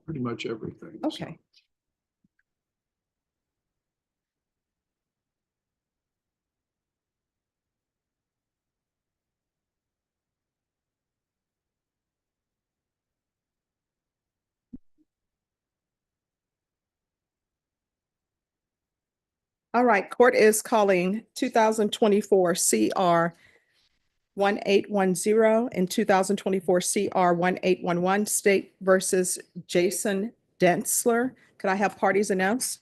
pretty much everything. Okay. All right, court is calling 2024 CR 1810 and 2024 CR 1811 State versus Jason Densler. Could I have parties announced?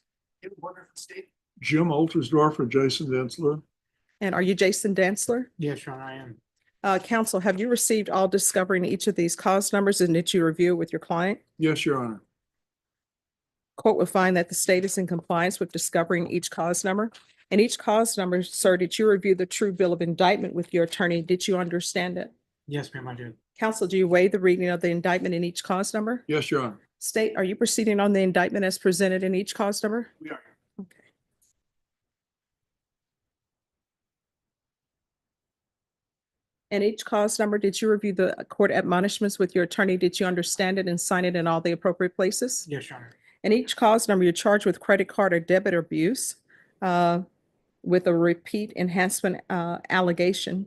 Jim Altersdorf or Jason Densler? And are you Jason Densler? Yes, Your Honor, I am. Counsel, have you received all discovery in each of these cause numbers and did you review it with your client? Yes, Your Honor. Court will find that the state is in compliance with discovering each cause number. And each cause number, sir, did you review the true bill of indictment with your attorney? Did you understand it? Yes, ma'am, I did. Counsel, do you waive the reading of the indictment in each cause number? Yes, Your Honor. State, are you proceeding on the indictment as presented in each cause number? We are. Okay. And each cause number, did you review the court admonishments with your attorney? Did you understand it and sign it in all the appropriate places? Yes, Your Honor. And each cause number, you're charged with credit card or debit abuse with a repeat enhancement allegation.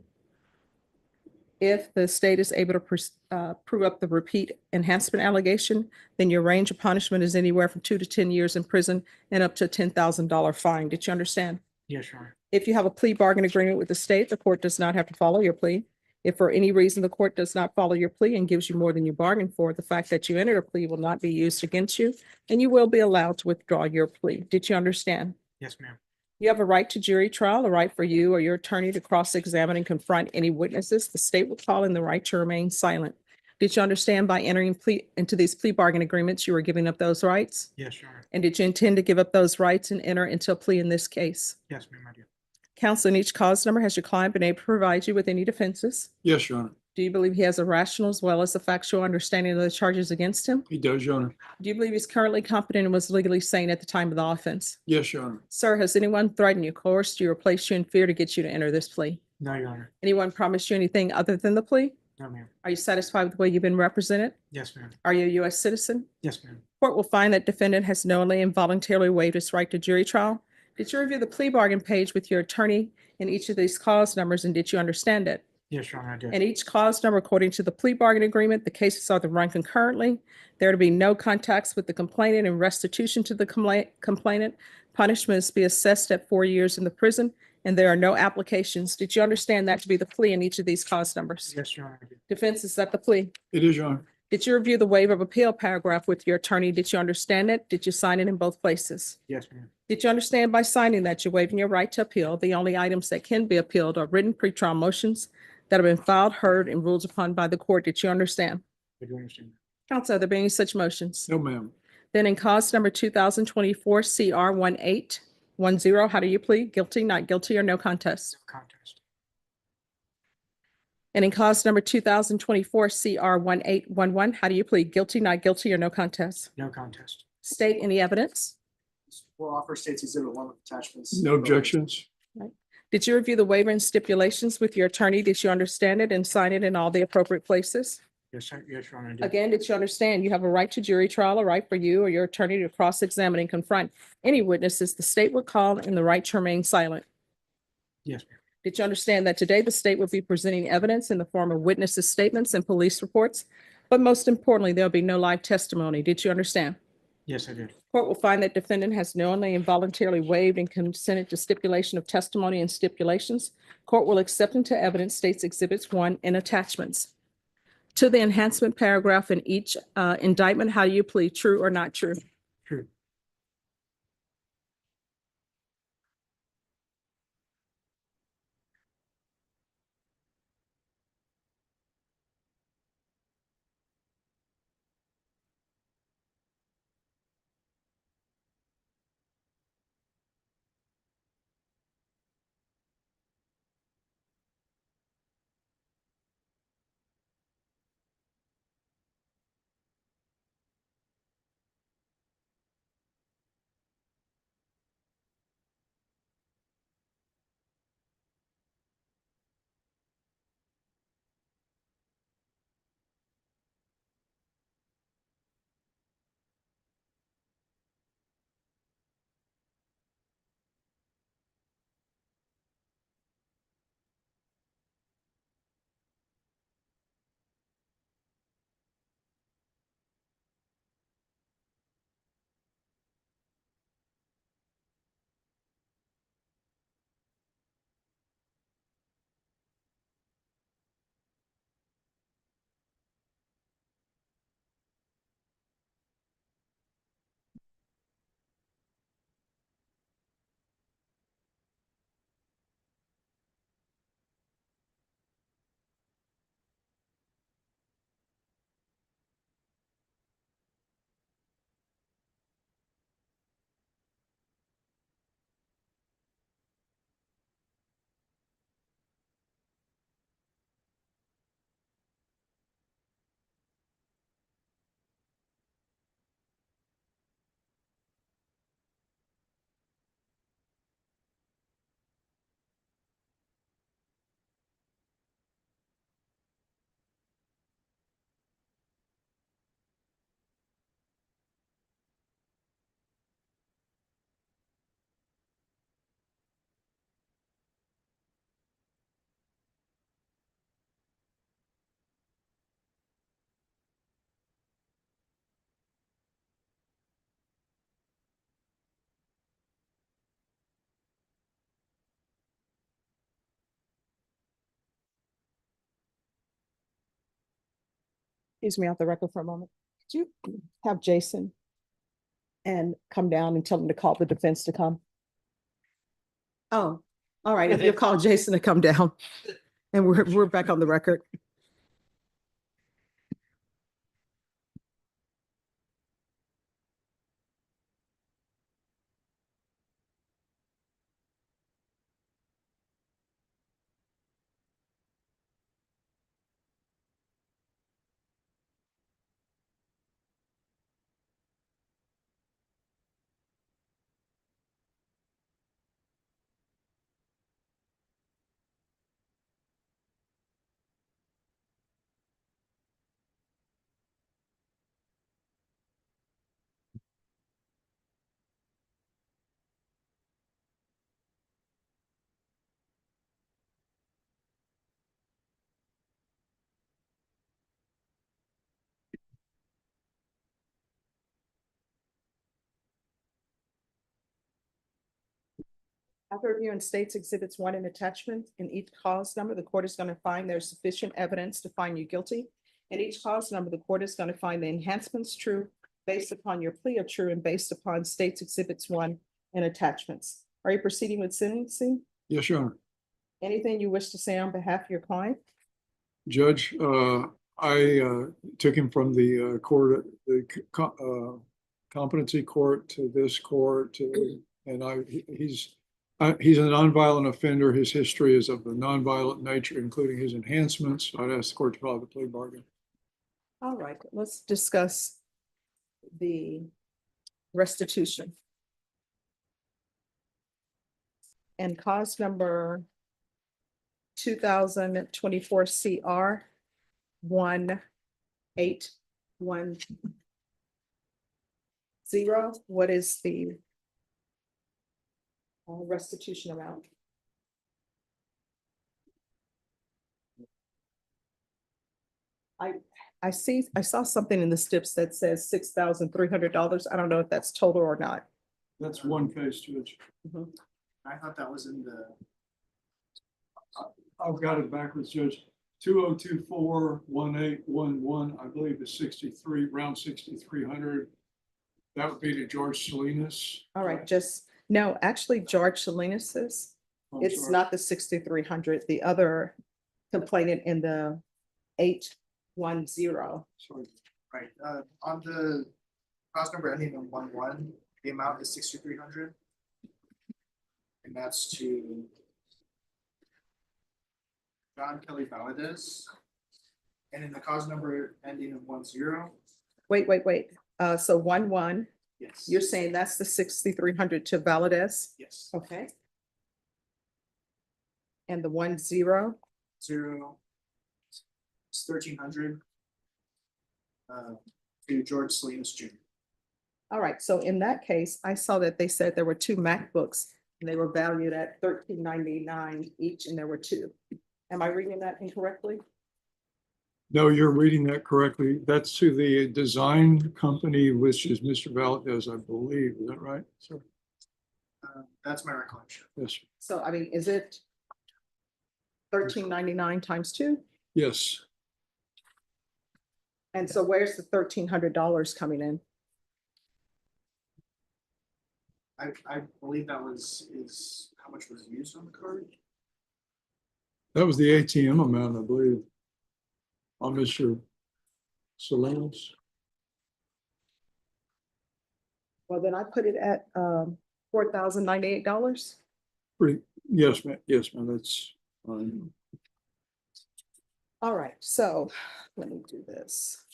If the state is able to prove up the repeat enhancement allegation, then your range of punishment is anywhere from 2 to 10 years in prison and up to a $10,000 fine. Did you understand? Yes, Your Honor. If you have a plea bargain agreement with the state, the court does not have to follow your plea. If for any reason the court does not follow your plea and gives you more than you bargained for, the fact that you entered a plea will not be used against you, and you will be allowed to withdraw your plea. Did you understand? Yes, ma'am. You have a right to jury trial, a right for you or your attorney to cross-examine and confront any witnesses. The state will call in the right to remain silent. Did you understand by entering into these plea bargain agreements, you were giving up those rights? Yes, Your Honor. And did you intend to give up those rights and enter into a plea in this case? Yes, ma'am, I do. Counsel, in each cause number, has your client been able to provide you with any defenses? Yes, Your Honor. Do you believe he has a rational as well as a factual understanding of the charges against him? He does, Your Honor. Do you believe he's currently competent and was legally sane at the time of the offense? Yes, Your Honor. Sir, has anyone threatened you, coerced you, or placed you in fear to get you to enter this plea? No, Your Honor. Anyone promised you anything other than the plea? No, ma'am. Are you satisfied with the way you've been represented? Yes, ma'am. Are you a U.S. citizen? Yes, ma'am. Court will find that defendant has knowingly and voluntarily waived his right to jury trial. Did you review the plea bargain page with your attorney in each of these cause numbers, and did you understand it? Yes, Your Honor, I did. And each cause number, according to the plea bargain agreement, the cases are to run concurrently. There to be no contacts with the complainant and restitution to the complainant. Punishments be assessed at 4 years in the prison, and there are no applications. Did you understand that to be the plea in each of these cause numbers? Yes, Your Honor, I did. Defense, is that the plea? It is, Your Honor. Did you review the waiver of appeal paragraph with your attorney? Did you understand it? Did you sign it in both places? Yes, ma'am. Did you understand by signing that you're waiving your right to appeal? The only items that can be appealed are written pretrial motions that have been filed, heard, and ruled upon by the court. Did you understand? I do understand. Counsel, are there been any such motions? No, ma'am. Then in cause number 2024 CR 1810, how do you plead? Guilty, not guilty, or no contest? No contest. And in cause number 2024 CR 1811, how do you plead? Guilty, not guilty, or no contest? No contest. State any evidence? Will offer State's Exhibit 1 with attachments. No objections. Did you review the waiver and stipulations with your attorney? Did you understand it and sign it in all the appropriate places? Yes, sir. Yes, Your Honor, I did. Again, did you understand you have a right to jury trial, a right for you or your attorney to cross-examine and confront any witnesses the state would call, and the right to remain silent? Yes, ma'am. Did you understand that today the state will be presenting evidence in the form of witnesses' statements and police reports? But most importantly, there'll be no live testimony. Did you understand? Yes, I did. Court will find that defendant has knowingly and voluntarily waived and consented to stipulation of testimony and stipulations. Court will accept into evidence State's Exhibits 1 and attachments. To the enhancement paragraph in each indictment, how do you plead, true or not true? True. excuse me, out the record for a moment. Could you have Jason and come down and tell him to call the defense to come? Oh, all right. If you'll call Jason to come down and we're back on the record. After reviewing states exhibits 1 and attachment in each cause number, the court is going to find there's sufficient evidence to find you guilty. In each cause number, the court is going to find the enhancements true based upon your plea of true and based upon states exhibits 1 and attachments. Are you proceeding with sentencing? Yes, Your Honor. Anything you wish to say on behalf of your client? Judge, I took him from the court, competency court to this court, and he's a nonviolent offender. His history is of a nonviolent nature, including his enhancements. I'd ask the court to file the plea bargain. All right, let's discuss the restitution. And cause number 2024 CR 1810. What is the restitution amount? I saw something in the steps that says $6,300. I don't know if that's total or not. That's one case, Judge. I thought that was in the, I've got it backwards, Judge. 2024-1811, I believe is 63, around 6,300. That would be to George Salinas. All right, no, actually, George Salinas's, I'm it's sorry. not the 6,300, the other complainant in the 810. Sorry. right, on the class number ending in 11, the amount is 6,300. And that's to John Kelly Valadez. And in the cause number ending in 10, Wait. So 11, yes. you're saying that's the 6,300 to Valadez? Yes, Okay. And the 10, 0, it's 1,300. To George Salinas Jr. all right, so in that case, I saw that they said there were 2 MacBooks and they were valued at $1,399 each, and there were 2. Am I reading that incorrectly? No, you're reading that correctly. That's to the design company, which is Mr. Valdez, I believe. Is that right? So, That's my recollection. yes, So, I mean, is it $1,399 times 2? yes. And so where's the $1,300 coming in? I believe that is how much was used on the card. That was the ATM amount, I believe, on Mr. Salinas. Well, then I put it at $4,098. Pretty, yes, ma'am. Yes, ma'am. That's fine. All right, so let me do this.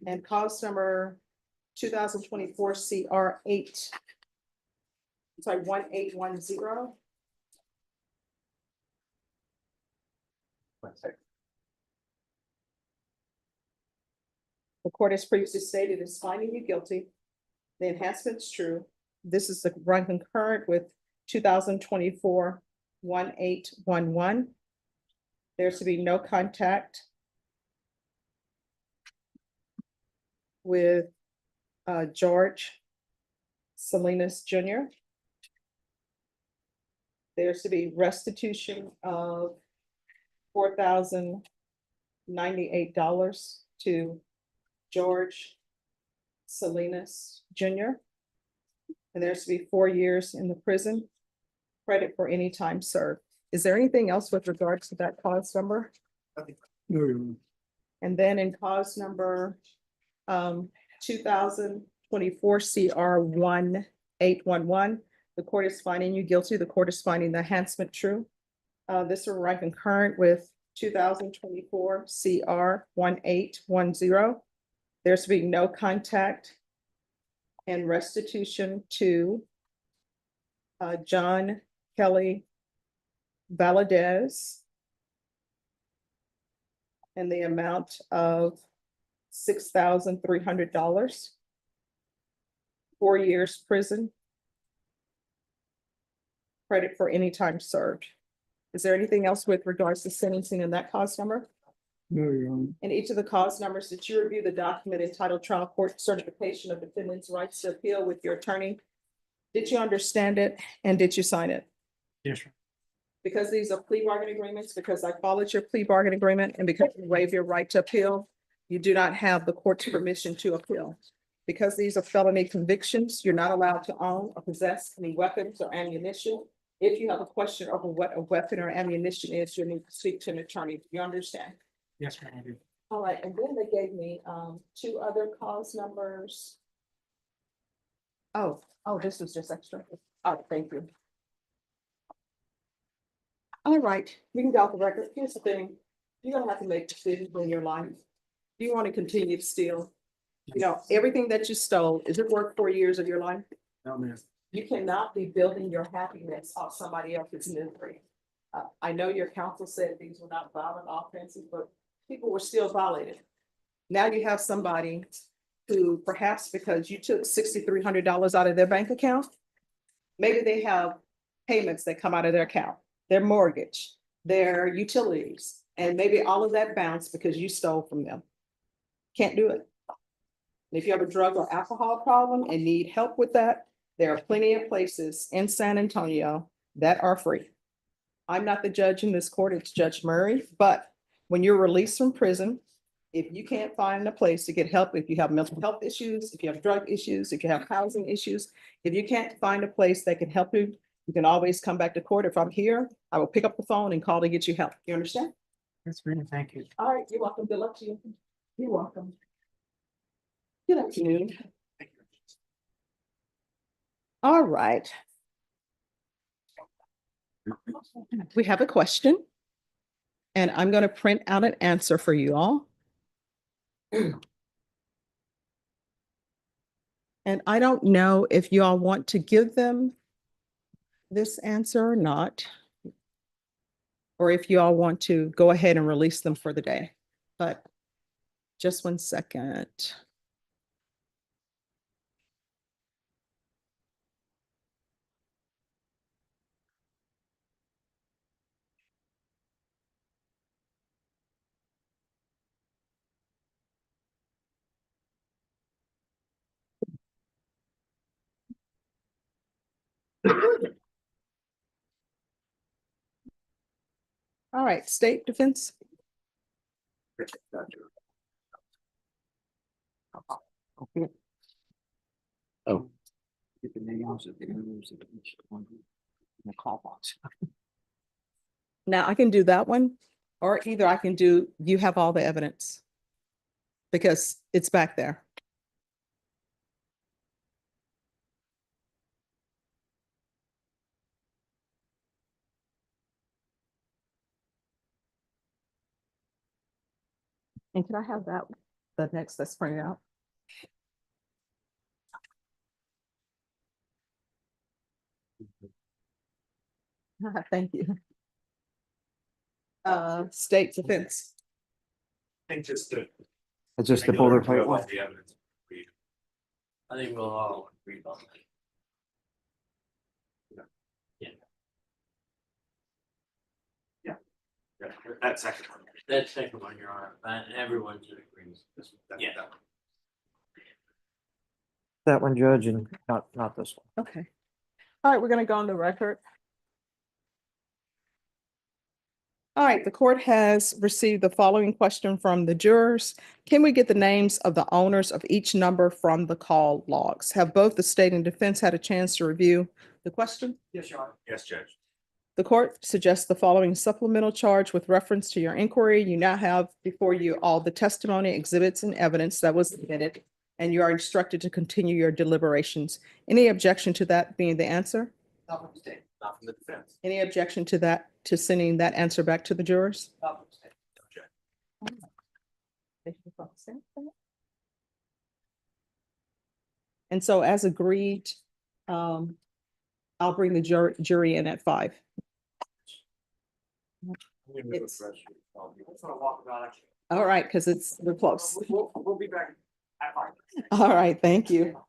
And cause number 2024 CR 8. Sorry, 1810. The court has previously stated it's finding you guilty. The enhancement's true. This is the run concurrent with 2024 1811. There's to be no contact with George Salinas Jr. There's to be restitution of $4,000 $98 to George Salinas Jr. And there's to be 4 years in the prison, credit for any time served. Is there anything else with regards to that cause number? No, Your Honor. And then in cause number 2024 CR 1811, the court is finding you guilty. The court is finding the enhancement true. This will run concurrent with 2024 CR 1810. There's to be no contact and restitution to John Kelly Valadez in the amount of $6,300. 4 years prison. Credit for any time served. Is there anything else with regards to sentencing in that cause number? No, Your Honor. In each of the cause numbers, did you review the document entitled Trial Court Certification of Defendant's Rights to Appeal with your attorney? Did you understand it and did you sign it? Yes, Your Because these are plea bargain agreements, because I followed your plea bargain agreement, and because you waive your right to appeal, you do not have the court's permission to appeal. Because these are felony convictions, you're not allowed to own or possess any weapons or ammunition. If you have a question over what a weapon or ammunition is, you need to speak to an attorney. Do you understand? Yes, Your Honor, I do. All right, and then they gave me 2 other cause numbers. Oh, this was just extra. Oh, thank you. All right, we can go off the record. Here's the thing. You're gonna have to make decisions in your life. Do you want to continue to steal? You know, everything that you stole, is it worth 4 years of your life? No, ma'am. You cannot be building your happiness off somebody else's misery. I know your counsel said these were not violent offenses, but people were still violated. Now you have somebody who perhaps because you took $6,300 out of their bank account, maybe they have payments that come out of their account, their mortgage, their utilities, and maybe all of that bounced because you stole from them. Can't do it. And if you have a drug or alcohol problem and need help with that, there are plenty of places in San Antonio that are free. I'm not the judge in this court, it's Judge Murray, but when you're released from prison, if you can't find a place to get help, if you have mental health issues, if you have drug issues, if you have housing issues, if you can't find a place that can help you, you can always come back to court. If I'm here, I will pick up the phone and call to get you help. You understand? That's great. Thank you. All right, you're welcome. Good luck to you. You're welcome. Good afternoon. All right. We have a question. And I'm going to print out an answer for you all. And I don't know if you all want to give them this answer or not. Or if you all want to go ahead and release them for the day. But just 1 second. All right, state defense. Oh. Get the names of the owners of each one in the call box. Now I can do that one, or either I can do, you have all the evidence. Because it's back there. And can I have that, the next that's printed out? Thank you. State defense. I think just to. It's just the boilerplate one. The evidence. I think we'll all agree on that. Yeah. That second one. That second one, Your Honor, and everyone should agree. Yeah. That one, Judge, and not this one. Okay. All right, we're gonna go on the record. All right, the court has received the following question from the jurors. Can we get the names of the owners of each number from the call logs? Have both the state and defense had a chance to review the question? Yes, Your Honor. Yes, Judge. The court suggests the following supplemental charge with reference to your inquiry. You now have before you all the testimony, exhibits, and evidence that was submitted, and you are instructed to continue your deliberations. Any objection to that being the answer? Not from the state. Not from the defense. Any objection to that, to sending that answer back to the jurors? Not from the state. No, Judge. And so as agreed, I'll bring the jury in at 5. It's- I just wanna walk around actually. All right, because we're close. We'll be back at 5. All right, thank you.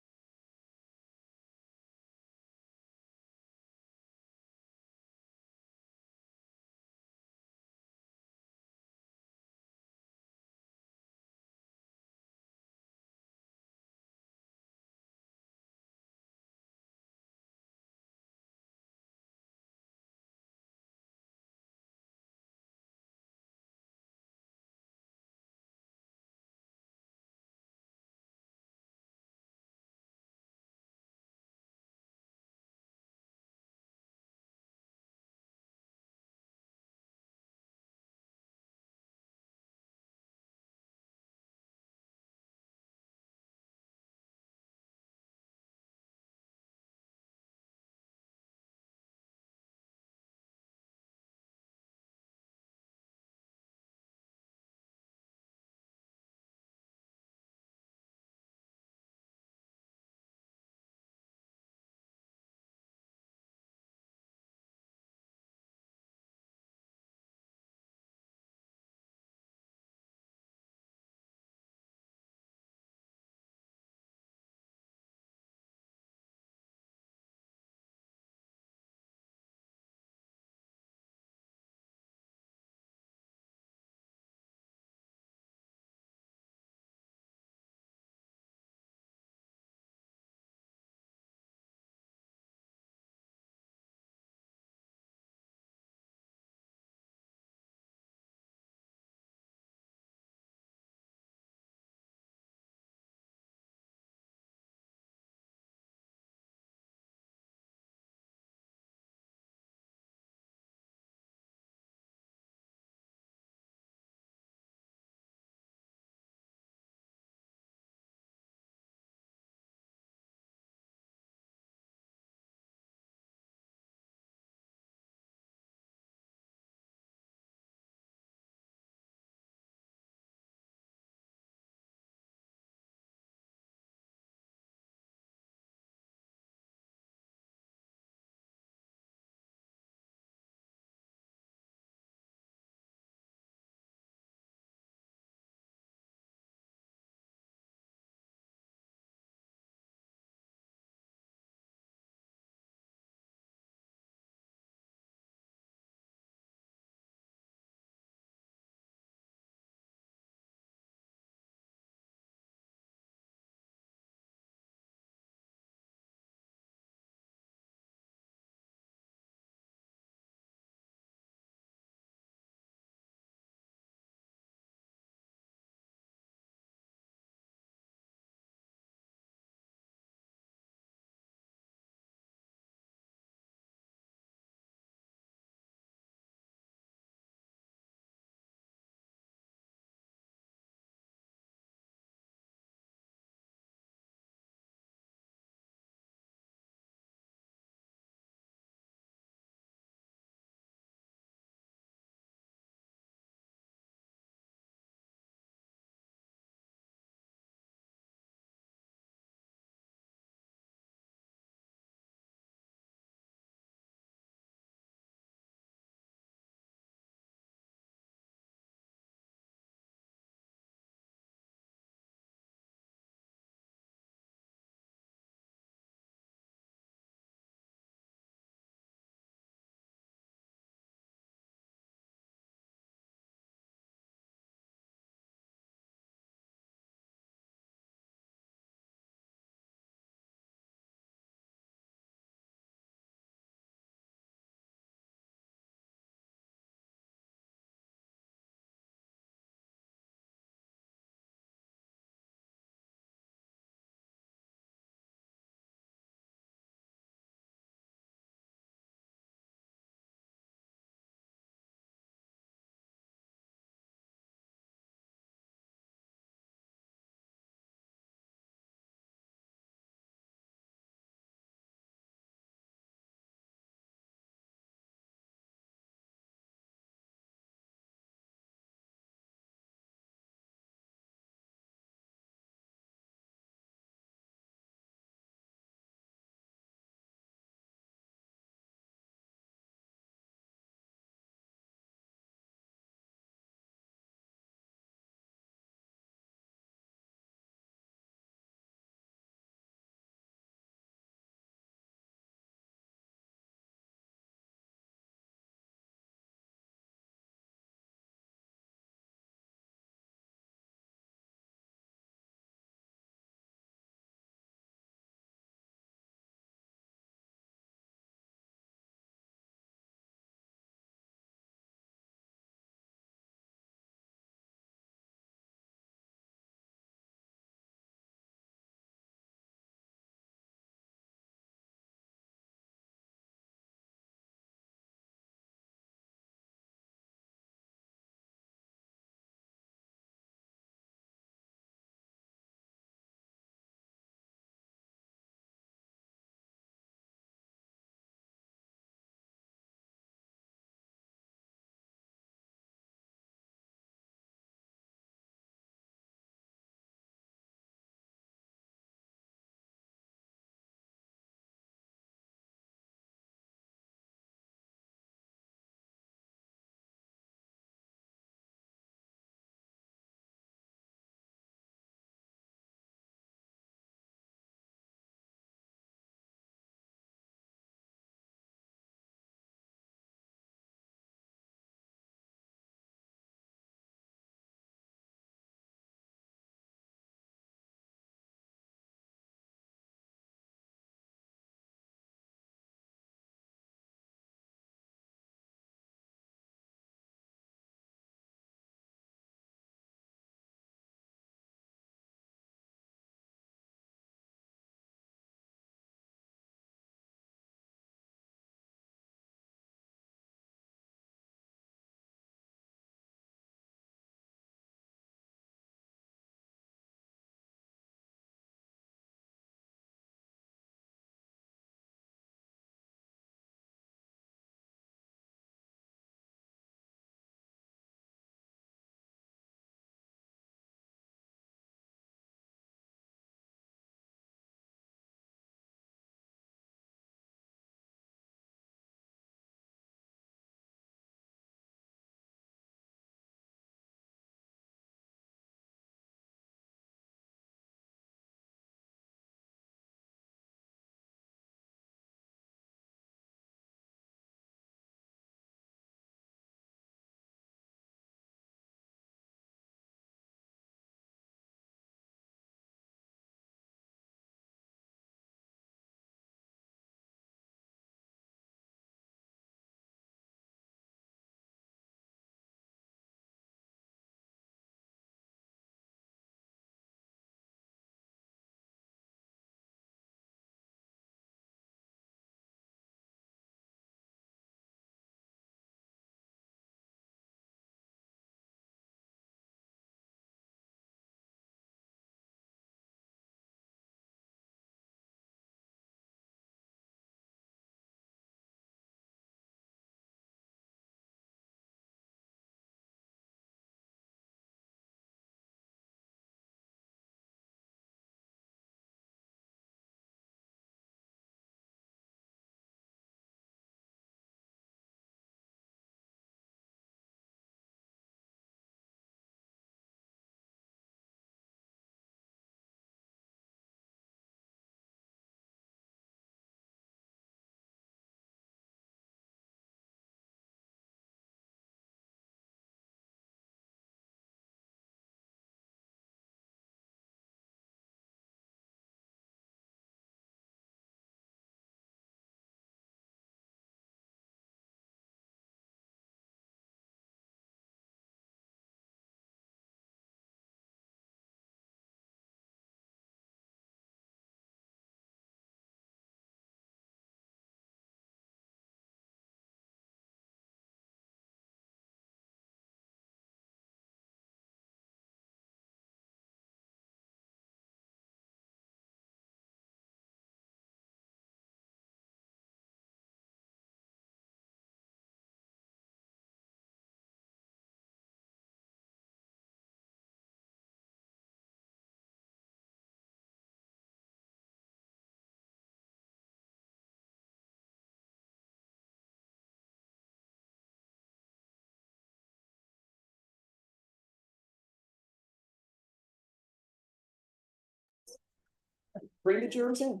Bring the jurors in.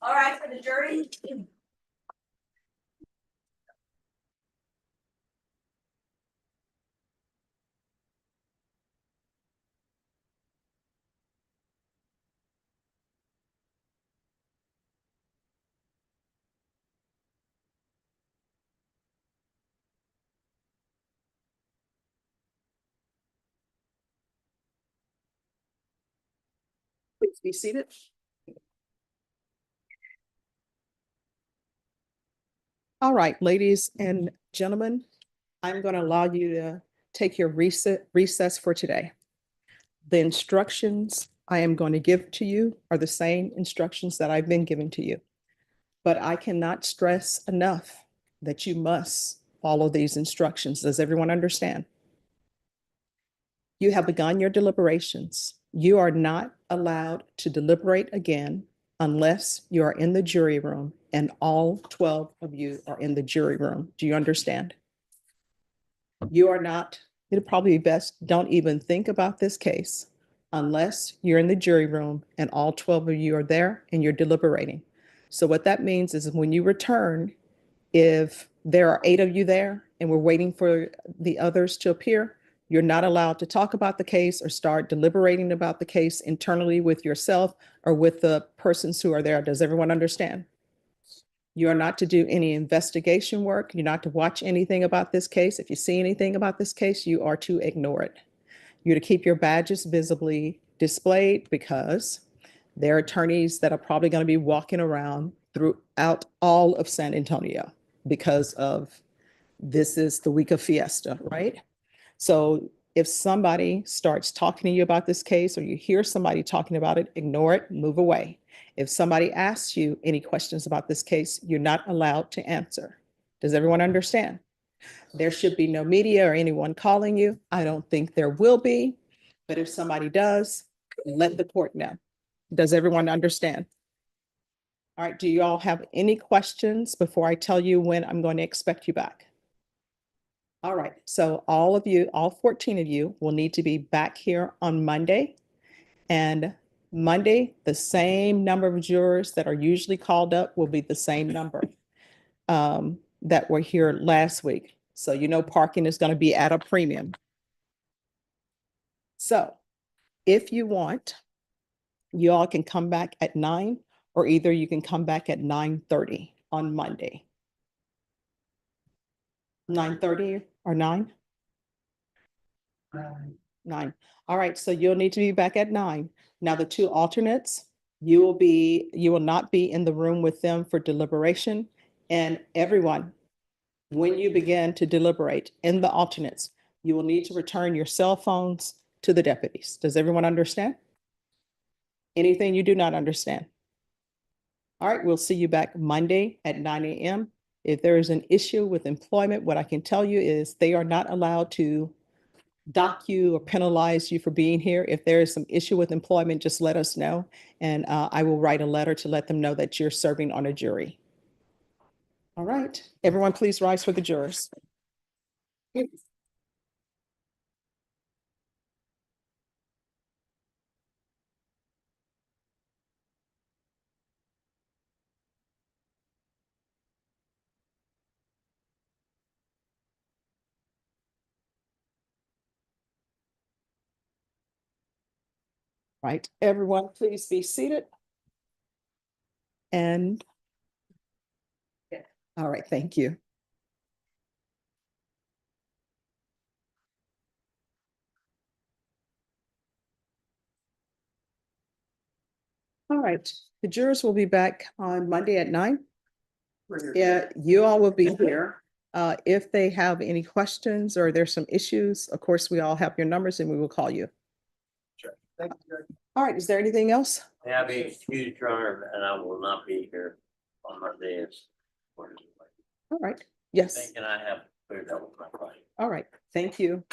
All right, for the jury. Please be seated. All right, ladies and gentlemen, I'm going to allow you to take your recess for today. The instructions I am going to give to you are the same instructions that I've been giving to you. But I cannot stress enough that you must follow these instructions. Does everyone understand? You have begun your deliberations. You are not allowed to deliberate again unless you are in the jury room and all 12 of you are in the jury room. Do you understand? You are not, it'll probably be best, don't even think about this case unless you're in the jury room and all 12 of you are there and you're deliberating. So what that means is when you return, if there are 8 of you there and we're waiting for the others to appear, you're not allowed to talk about the case or start deliberating about the case internally with yourself or with the persons who are there. Does everyone understand? You are not to do any investigation work. You're not to watch anything about this case. If you see anything about this case, you are to ignore it. You're to keep your badges visibly displayed because there are attorneys that are probably going to be walking around throughout all of San Antonio because of this is the week of fiesta, right? So if somebody starts talking to you about this case or you hear somebody talking about it, ignore it, move away. If somebody asks you any questions about this case, you're not allowed to answer. Does everyone understand? There should be no media or anyone calling you. I don't think there will be, but if somebody does, let the court know. Does everyone understand? All right, do you all have any questions before I tell you when I'm going to expect you back? All right, so all of you, all 14 of you will need to be back here on Monday. And Monday, the same number of jurors that are usually called up will be the same number that were here last week. So you know parking is going to be at a premium. So if you want, you all can come back at 9 or either you can come back at 9:30 on Monday. 9:30 or 9? 9. All right, so you'll need to be back at 9. Now the 2 alternates, you will not be in the room with them for deliberation. And everyone, when you begin to deliberate in the alternates, you will need to return your cell phones to the deputies. Does everyone understand? Anything you do not understand? All right, we'll see you back Monday at 9 a.m. If there is an issue with employment, what I can tell you is they are not allowed to dock you or penalize you for being here. If there is some issue with employment, just let us know. And I will write a letter to let them know that you're serving on a jury. All right, everyone, please rise for the jurors. Right, everyone, please be seated. And all right, thank you. All right, the jurors will be back on Monday at 9. Yeah, you all will be here. If they have any questions or there's some issues, of course, we all have your numbers and we will call you. Thank you, Judge. All right, is there anything else? May I be excused, Your Honor, and I will not be here on Monday. All right, yes, Thinking I have cleared up with my question. all right, thank you.